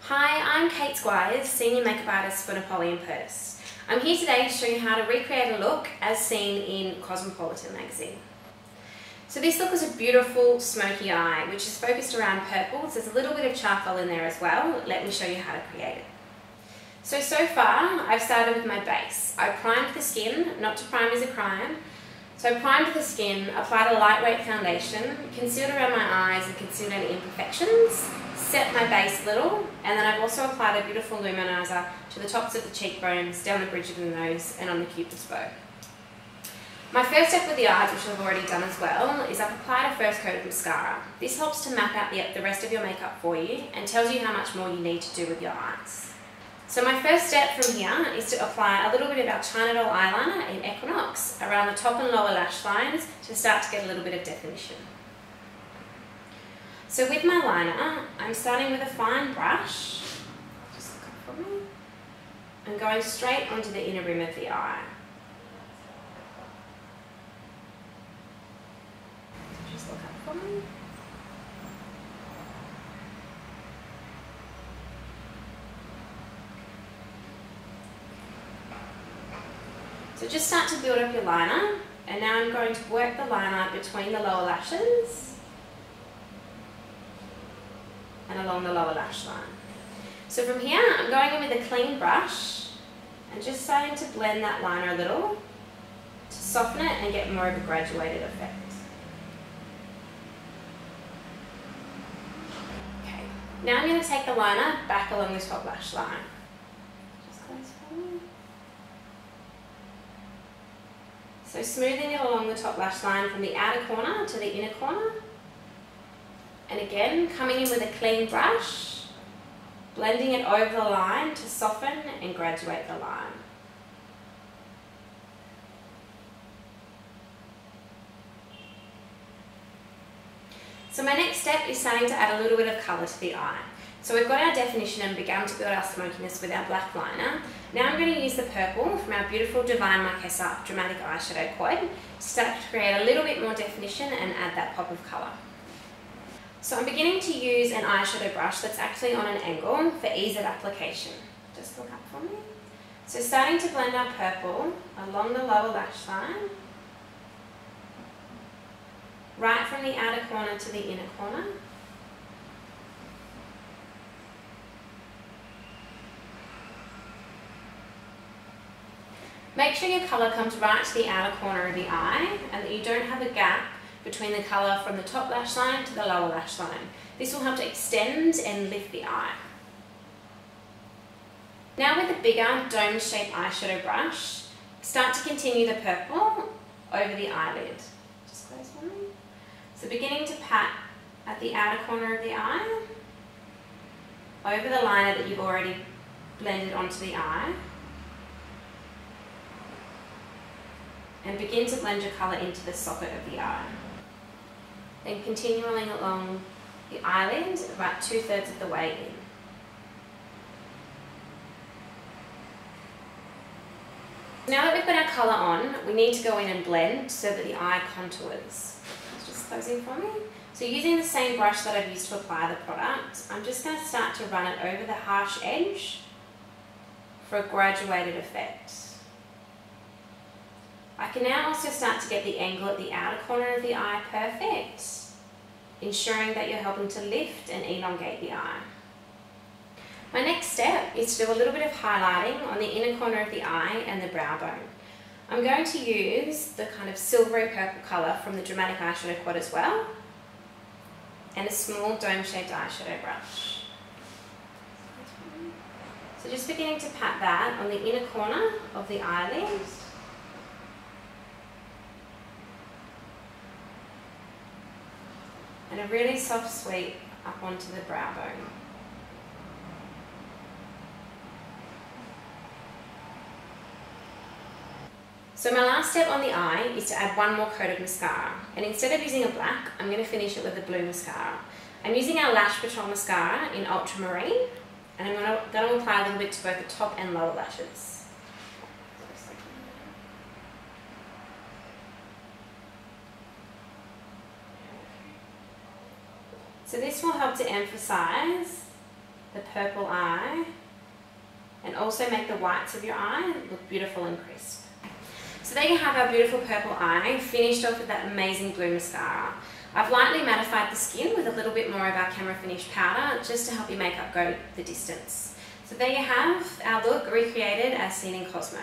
Hi, I'm Kate Squires, Senior Makeup Artist for Napoleon Purse. I'm here today to show you how to recreate a look as seen in Cosmopolitan magazine. So this look is a beautiful smoky eye which is focused around purples. There's a little bit of charcoal in there as well. Let me show you how to create it. So far I've started with my base. I primed the skin, not to prime is a crime. So I primed the skin, applied a lightweight foundation, concealed around my eyes and concealed any imperfections, set my base a little, and then I've also applied a beautiful luminizer to the tops of the cheekbones, down the bridge of the nose and on the cupid's bow. My first step with the eyes, which I've already done as well, is I've applied a first coat of mascara. This helps to map out the rest of your makeup for you and tells you how much more you need to do with your eyes. So my first step from here is to apply a little bit of our China Doll eyeliner in Equinox around the top and lower lash lines to start to get a little bit of definition. So with my liner, I'm starting with a fine brush, just look up for me, and going straight onto the inner rim of the eye. Just look up for me. So just start to build up your liner, and now I'm going to work the liner between the lower lashes and along the lower lash line. So from here, I'm going in with a clean brush and just starting to blend that liner a little to soften it and get more of a graduated effect. Okay, now I'm going to take the liner back along the top lash line. Just close for me. So smoothing it along the top lash line from the outer corner to the inner corner. And again, coming in with a clean brush, blending it over the line to soften and graduate the line. So my next step is starting to add a little bit of colour to the eye. So we've got our definition and begun to build our smokiness with our black liner. Now I'm going to use the purple from our beautiful Divine Marquesa Dramatic Eyeshadow Quad to start to create a little bit more definition and add that pop of colour. So I'm beginning to use an eyeshadow brush that's actually on an angle for ease of application. Just look up for me. So starting to blend our purple along the lower lash line, right from the outer corner to the inner corner. Make sure your colour comes right to the outer corner of the eye and that you don't have a gap between the colour from the top lash line to the lower lash line. This will help to extend and lift the eye. Now with a bigger dome-shaped eyeshadow brush, start to continue the purple over the eyelid. Just close for me. So beginning to pat at the outer corner of the eye, over the liner that you've already blended onto the eye, and begin to blend your colour into the socket of the eye. Then continuing along the eyelid about 2/3 of the way in. Now that we've got our colour on, we need to go in and blend so that the eye contours. Just closing for me. So using the same brush that I've used to apply the product, I'm just going to start to run it over the harsh edge for a graduated effect. I can now also start to get the angle at the outer corner of the eye perfect, ensuring that you're helping to lift and elongate the eye. My next step is to do a little bit of highlighting on the inner corner of the eye and the brow bone. I'm going to use the kind of silvery purple colour from the Dramatic Eyeshadow Quad as well, and a small dome-shaped eyeshadow brush. So just beginning to pat that on the inner corner of the eyelid. And a really soft sweep up onto the brow bone. So my last step on the eye is to add one more coat of mascara. And instead of using a black, I'm going to finish it with a blue mascara. I'm using our Lash Patrol mascara in Ultramarine, and I'm going to apply a little bit to both the top and lower lashes. So this will help to emphasize the purple eye and also make the whites of your eye look beautiful and crisp. So there you have our beautiful purple eye, finished off with that amazing blue mascara. I've lightly mattified the skin with a little bit more of our camera finish powder just to help your makeup go the distance. So there you have our look recreated as seen in Cosmo.